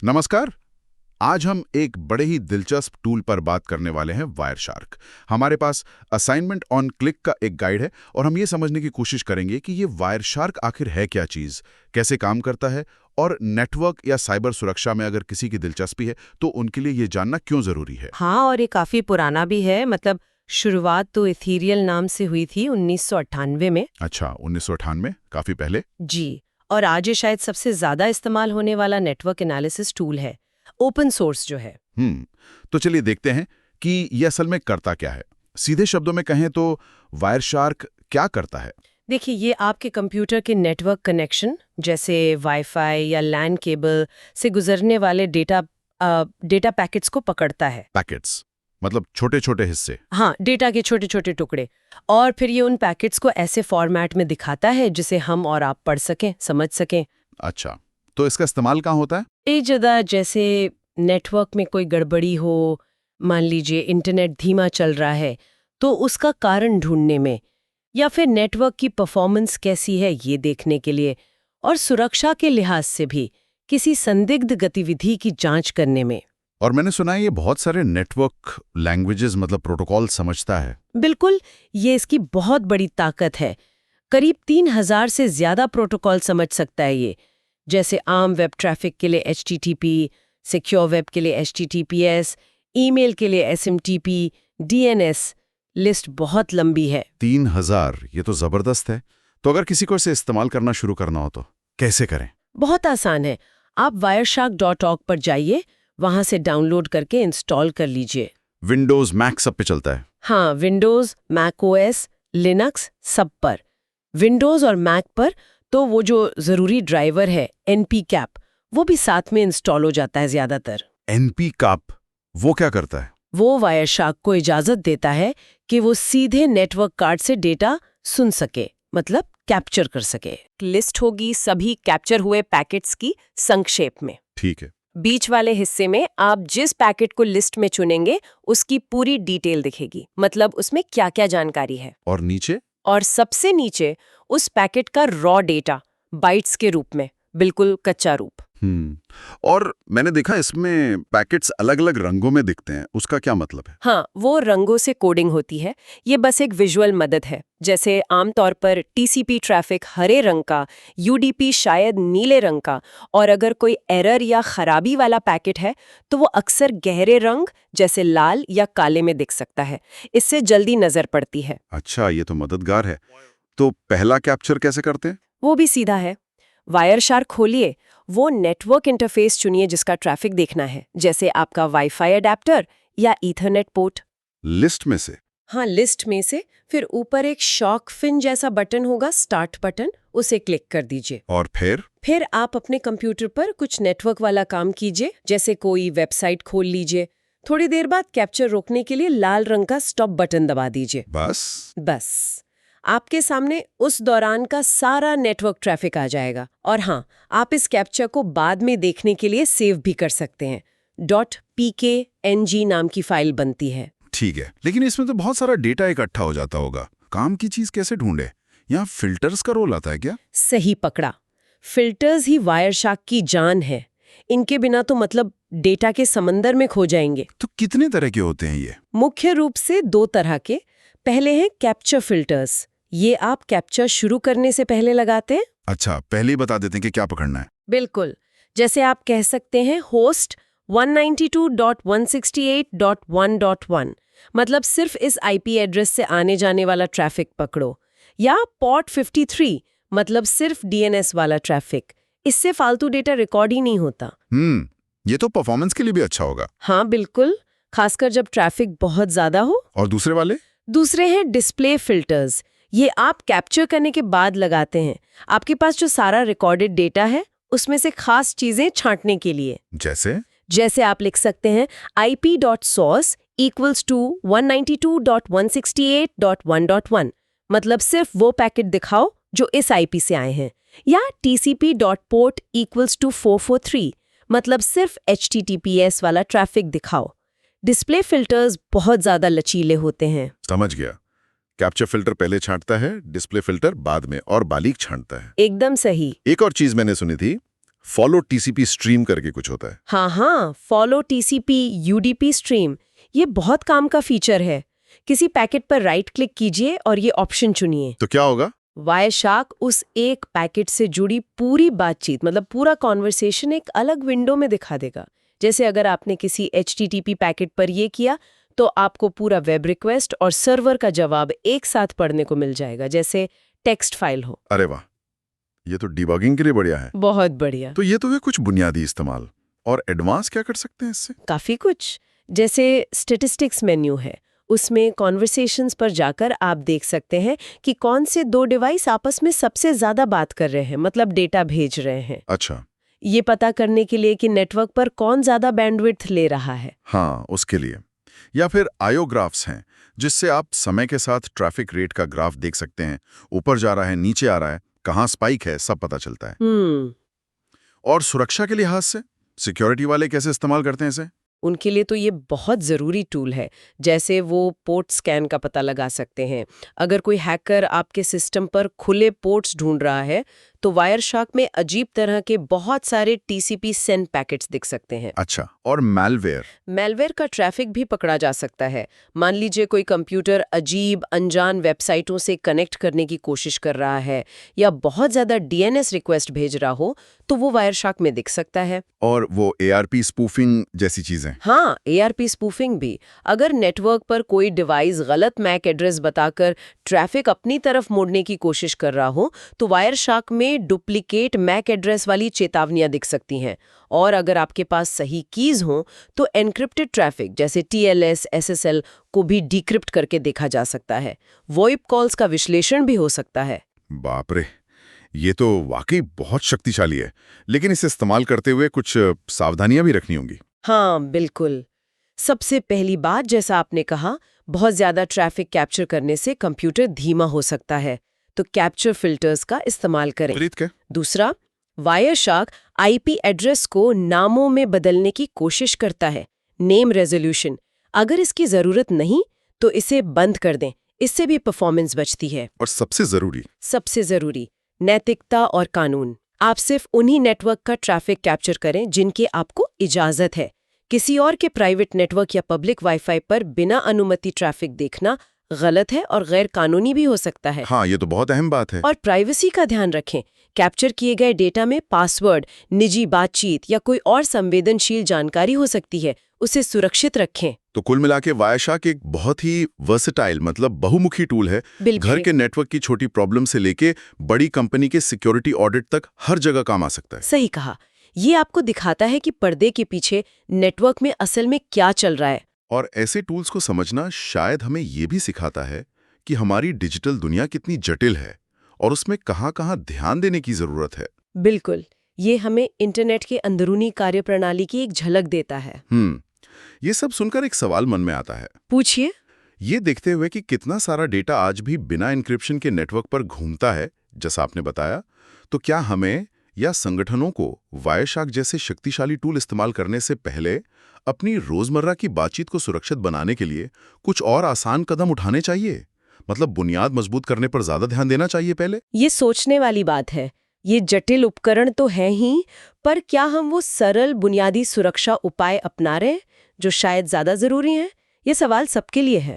नमस्कार। आज हम एक बड़े ही दिलचस्प टूल पर बात करने वाले हैं, वायरशार्क। हमारे पास असाइनमेंट ऑन क्लिक का एक गाइड है और हम ये समझने की कोशिश करेंगे कि ये वायरशार्क आखिर है क्या चीज़, कैसे काम करता है और नेटवर्क या साइबर सुरक्षा में अगर किसी की दिलचस्पी है तो उनके लिए ये जानना क्यों ज़रूरी है। हाँ, और ये काफी पुराना भी है। मतलब शुरुआत तो इथीरियल नाम से हुई थी 1998 में। अच्छा, 1998, काफ़ी पहले। जी। और आज ये शायद सबसे ज्यादा इस्तेमाल होने वाला नेटवर्क एनालिसिस टूल है, ओपन सोर्स जो है। तो चलिए देखते हैं कि ये असल में करता क्या है। सीधे शब्दों में कहें तो वायरशार्क क्या करता है। देखिए, ये आपके कंप्यूटर के नेटवर्क कनेक्शन जैसे वाईफाई या लैन केबल से गुजरने वाले डेटा पैकेट्स को पकड़ता है। पैकेट्स मतलब छोटे छोटे हिस्से। हाँ, डेटा के छोटे छोटे टुकड़े। और फिर ये उन पैकेट्स को ऐसे फॉर्मेट में दिखाता है जिसे हम और आप पढ़ सकें, समझ सकें। अच्छा, तो इसका इस्तेमाल कहाँ होता है। एक जगह जैसे नेटवर्क में कोई गड़बड़ी हो, मान लीजिए इंटरनेट धीमा चल रहा है, तो उसका कारण ढूंढने में, या फिर नेटवर्क की परफॉर्मेंस कैसी है ये देखने के लिए, और सुरक्षा के लिहाज से भी किसी संदिग्ध गतिविधि की जांच करने में। और मैंने सुना है ये बहुत सारे नेटवर्क लैंग्वेजेस मतलब प्रोटोकॉल समझता है। बिल्कुल, ये इसकी बहुत बड़ी ताकत है। करीब 3000 से ज्यादा प्रोटोकॉल समझ सकता है ये, जैसे आम वेब ट्रैफिक के लिए HTTP, सिक्योर वेब के लिए HTTPS, ईमेल के लिए SMTP, DNS। लिस्ट बहुत लंबी है। 3000, ये तो जबरदस्त है। तो अगर किसी को इसे इस्तेमाल करना शुरू करना हो तो कैसे करें। बहुत आसान है। आप wireshark.org पर जाइए, वहां से डाउनलोड करके इंस्टॉल कर लीजिए। विंडोज मैक सब पे चलता है। हाँ, विंडोज, मैक OS, लिनक्स सब पर। विंडोज और मैक पर तो वो जो जरूरी ड्राइवर है npcap, वो भी साथ में इंस्टॉल हो जाता है ज्यादातर। npcap वो क्या करता है। वो वायरशार्क को इजाजत देता है कि वो सीधे नेटवर्क कार्ड से डेटा सुन सके, मतलब कैप्चर कर सके। लिस्ट होगी सभी कैप्चर हुए पैकेट्स की संक्षेप में। ठीक है। बीच वाले हिस्से में आप जिस पैकेट को लिस्ट में चुनेंगे उसकी पूरी डिटेल दिखेगी, मतलब उसमें क्या क्या जानकारी है। और नीचे। और सबसे नीचे उस पैकेट का रॉ डेटा, बाइट्स के रूप में, बिल्कुल कच्चा रूप। और मैंने देखा इसमें पैकेट्स अलग अलग रंगों में दिखते हैं, उसका क्या मतलब है। हाँ, वो रंगों से कोडिंग होती है। ये बस एक विजुअल मदद है। जैसे आमतौर पर TCP ट्रैफिक हरे रंग का, UDP शायद नीले रंग का, और अगर कोई एरर या खराबी वाला पैकेट है तो वो अक्सर गहरे रंग जैसे लाल या काले में दिख सकता है। इससे जल्दी नजर पड़ती है। अच्छा, ये तो मददगार है। तो पहला कैप्चर कैसे करते हैं। वो भी सीधा है। वायरशार्क खोलिए, वो नेटवर्क इंटरफेस चुनिए जिसका ट्रैफिक देखना है, जैसे आपका वाईफाई अडेप्टर या ईथरनेट पोर्ट। लिस्ट में से। हाँ, लिस्ट में से। फिर ऊपर एक शॉक फिन जैसा बटन होगा, स्टार्ट बटन, उसे क्लिक कर दीजिए। और फिर आप अपने कंप्यूटर पर कुछ नेटवर्क वाला काम कीजिए, जैसे कोई वेबसाइट खोल लीजिए। थोड़ी देर बाद कैप्चर रोकने के लिए लाल रंग का स्टॉप बटन दबा दीजिए। बस आपके सामने उस दौरान का सारा नेटवर्क ट्रैफिक आ जाएगा। और हाँ, आप इस कैप्चर को बाद में देखने के लिए सेव भी कर सकते हैं। .pkng नाम की फाइल बनती है। ठीक है, लेकिन इसमें तो बहुत सारा डेटा इकट्ठा हो जाता होगा। काम की चीज कैसे ढूंढे। यहाँ फिल्टर्स का रोल आता है क्या। सही पकड़ा। फिल्टर्स ही वायरशार्क की जान है। इनके बिना तो मतलब डेटा के समंदर में खो जाएंगे। तो कितने तरह के होते हैं ये। मुख्य रूप से 2 तरह के। पहले हैं कैप्चर फिल्टर्स। ये आप कैप्चर शुरू करने से पहले लगाते हैं। अच्छा, पहले ही बता देते हैं कि क्या पकड़ना है। बिल्कुल। जैसे आप कह सकते हैं होस्ट 192.168.1.1, मतलब सिर्फ इस IP एड्रेस से आने जाने वाला ट्रैफिक पकड़ो। या पोर्ट 53, मतलब सिर्फ DNS वाला ट्रैफिक। इससे फालतू डेटा रिकॉर्ड ही नहीं होता। ये तो परफॉर्मेंस के लिए भी अच्छा होगा। हाँ बिल्कुल, खासकर जब ट्रैफिक बहुत ज्यादा हो। और दूसरे हैं डिस्प्ले फिल्टर्स। ये आप कैप्चर करने के बाद लगाते हैं, आपके पास जो सारा रिकॉर्डेड डेटा है उसमें से खास चीजें छांटने के लिए। जैसे आप लिख सकते हैं IP.source equals to 192.168.1.1, मतलब सिर्फ वो पैकेट दिखाओ जो इस IP से आए हैं। या TCP.port equals to 443, मतलब सिर्फ HTTPS वाला ट्रैफिक दिखाओ। डिस्प्ले फिल्टर्स बहुत ज्यादा लचीले होते हैं। समझ गया। कैप्चर फिल्टर पहले छांटता है, डिस्प्ले फिल्टर बाद में, और बारीक छांटता है। एकदम सही। एक और चीज मैंने सुनी थी, फॉलो टीसीपी स्ट्रीम करके कुछ होता है। हाँ, फॉलो टीसीपी यूडीपी स्ट्रीम, ये बहुत काम का फीचर है। किसी पैकेट पर राइट क्लिक कीजिए और ये ऑप्शन चुनिए। तो क्या होगा? वायरशार्क उस एक पैकेट से जुड़ी पूरी बातचीत, मतलब पूरा कॉन्वर्सेशन एक अलग विंडो में दिखा देगा। जैसे अगर आपने किसी HTTP पैकेट पर ये किया तो आपको पूरा वेब रिक्वेस्ट और सर्वर का जवाब एक साथ पढ़ने को मिल जाएगा, जैसे टेक्स्ट फाइल हो। अरे वाह, ये तो डिबगिंग के लिए बढ़िया है। बहुत बढ़िया। तो ये तो है कुछ बुनियादी इस्तेमाल। और एडवांस क्या कर सकते हैं इससे? काफी कुछ। जैसे स्टैटिस्टिक्स मेन्यू है, उसमें कॉन्वर्सेशंस पर जाकर आप देख सकते हैं कि कौन से 2 डिवाइस आपस में सबसे ज्यादा बात कर रहे हैं, मतलब डेटा भेज रहे हैं। अच्छा, ये पता करने के लिए कि नेटवर्क पर कौन ज्यादा बैंडविड्थ ले रहा है। हाँ, उसके लिए। या फिर आयोग्राफ्स हैं, जिससे आप समय के साथ ट्रैफिक रेट का ग्राफ देख सकते हैं। ऊपर जा रहा है, नीचे आ रहा है, कहाँ स्पाइक है, सब पता चलता है। और सुरक्षा के लिहाज से सिक्योरिटी वाले कैसे इस्तेमाल करते हैं इसे? उनके लिए तो ये बहुत ज़रूरी टूल है। जैसे वो पोर्ट स्कैन का पता लगा सकते हैं। अगर कोई हैकर आपके सिस्टम पर खुले पोर्ट्स ढूंढ रहा है तो वायरशार्क में अजीब तरह के बहुत सारे TCP सेंड पैकेट्स दिख सकते हैं। अच्छा, और मैलवेयर का ट्रैफिक भी पकड़ा जा सकता है। मान लीजिए कोई कंप्यूटर अजीब अनजान वेबसाइटों से कनेक्ट करने की कोशिश कर रहा है या बहुत ज़्यादा DNS रिक्वेस्ट भेज रहा हो तो वो वायरशार्क में दिख सकता है। और वो ARP स्पूफिंग जैसी चीजें? हाँ, ARP स्पूफिंग भी। अगर नेटवर्क पर कोई डिवाइस गलत मैक एड्रेस बताकर ट्रैफिक अपनी तरफ मोड़ने की कोशिश कर रहा हो तो वायरशार्क में डुप्लीकेट मैक एड्रेस वाली चेतावनियां दिख सकती हैं। और अगर आपके पास सही कीज हों तो एन्क्रिप्टेड ट्रैफिक जैसे TLS, SSL को भी डिक्रिप्ट करके देखा जा सकता है। वॉइप कॉल्स का विश्लेषण भी हो सकता है। बाप रे, ये तो वाकई बहुत शक्तिशाली है। लेकिन इसे इस्तेमाल करते हुए कुछ सावधानियां भी रखनी होंगी। हाँ, बिल्कुल। सबसे पहली बात, जैसा आपने कहा, बहुत ज्यादा ट्रैफिक कैप्चर करने से कंप्यूटर धीमा हो सकता है, तो कैप्चर फिल्टर्स का इस्तेमाल करें। दूसरा, वायरशार्क IP एड्रेस को नामों में बदलने की कोशिश करता है, नेम रेजोल्यूशन। अगर इसकी जरूरत नहीं तो इसे बंद कर दें, इससे भी परफॉर्मेंस बचती है। और सबसे जरूरी नैतिकता और कानून। आप सिर्फ उन्हीं नेटवर्क का ट्रैफिक कैप्चर करें जिनकी आपको इजाजत है। किसी और के प्राइवेट नेटवर्क या पब्लिक वाईफाई पर बिना अनुमति ट्रैफिक देखना गलत है और गैर कानूनी भी हो सकता है। हाँ, ये तो बहुत अहम बात है। और प्राइवेसी का ध्यान रखें। कैप्चर किए गए डेटा में पासवर्ड, निजी बातचीत या कोई और संवेदनशील जानकारी हो सकती है, उसे सुरक्षित रखें। तो कुल मिला के वायरशार्क एक बहुत ही वर्सेटाइल, मतलब बहुमुखी टूल है। घर के नेटवर्क की छोटी प्रॉब्लम से लेके बड़ी कंपनी के सिक्योरिटी ऑडिट तक हर जगह काम आ सकता है। सही कहा। ये आपको दिखाता है कि पर्दे के पीछे नेटवर्क में असल में क्या चल रहा है। और ऐसे टूल्स को समझना शायद हमें ये भी सिखाता है कि हमारी डिजिटल दुनिया कितनी जटिल है और उसमें कहाँ-कहाँ ध्यान देने की जरूरत है। बिल्कुल, ये हमें इंटरनेट के अंदरूनी कार्यप्रणाली की एक झलक देता है। ये सब सुनकर एक सवाल मन में आता है। पूछिए। ये देखते हुए कि कितना सारा डेटा आज भी बिना एन्क्रिप्शन के नेटवर्क पर घूमता है, जैसा आपने बताया, तो क्या हमें या संगठनों को वायरशार्क जैसे शक्तिशाली टूल इस्तेमाल करने से पहले अपनी रोजमर्रा की बातचीत को सुरक्षित बनाने के लिए कुछ और आसान कदम उठाने चाहिए? मतलब बुनियाद मजबूत करने पर ज्यादा ध्यान देना चाहिए पहले? ये सोचने वाली बात है। ये जटिल उपकरण तो हैं ही, पर क्या हम वो सरल बुनियादी सुरक्षा उपाय अपना रहे हैं जो शायद ज्यादा जरूरी हैं? ये सवाल सबके लिए है।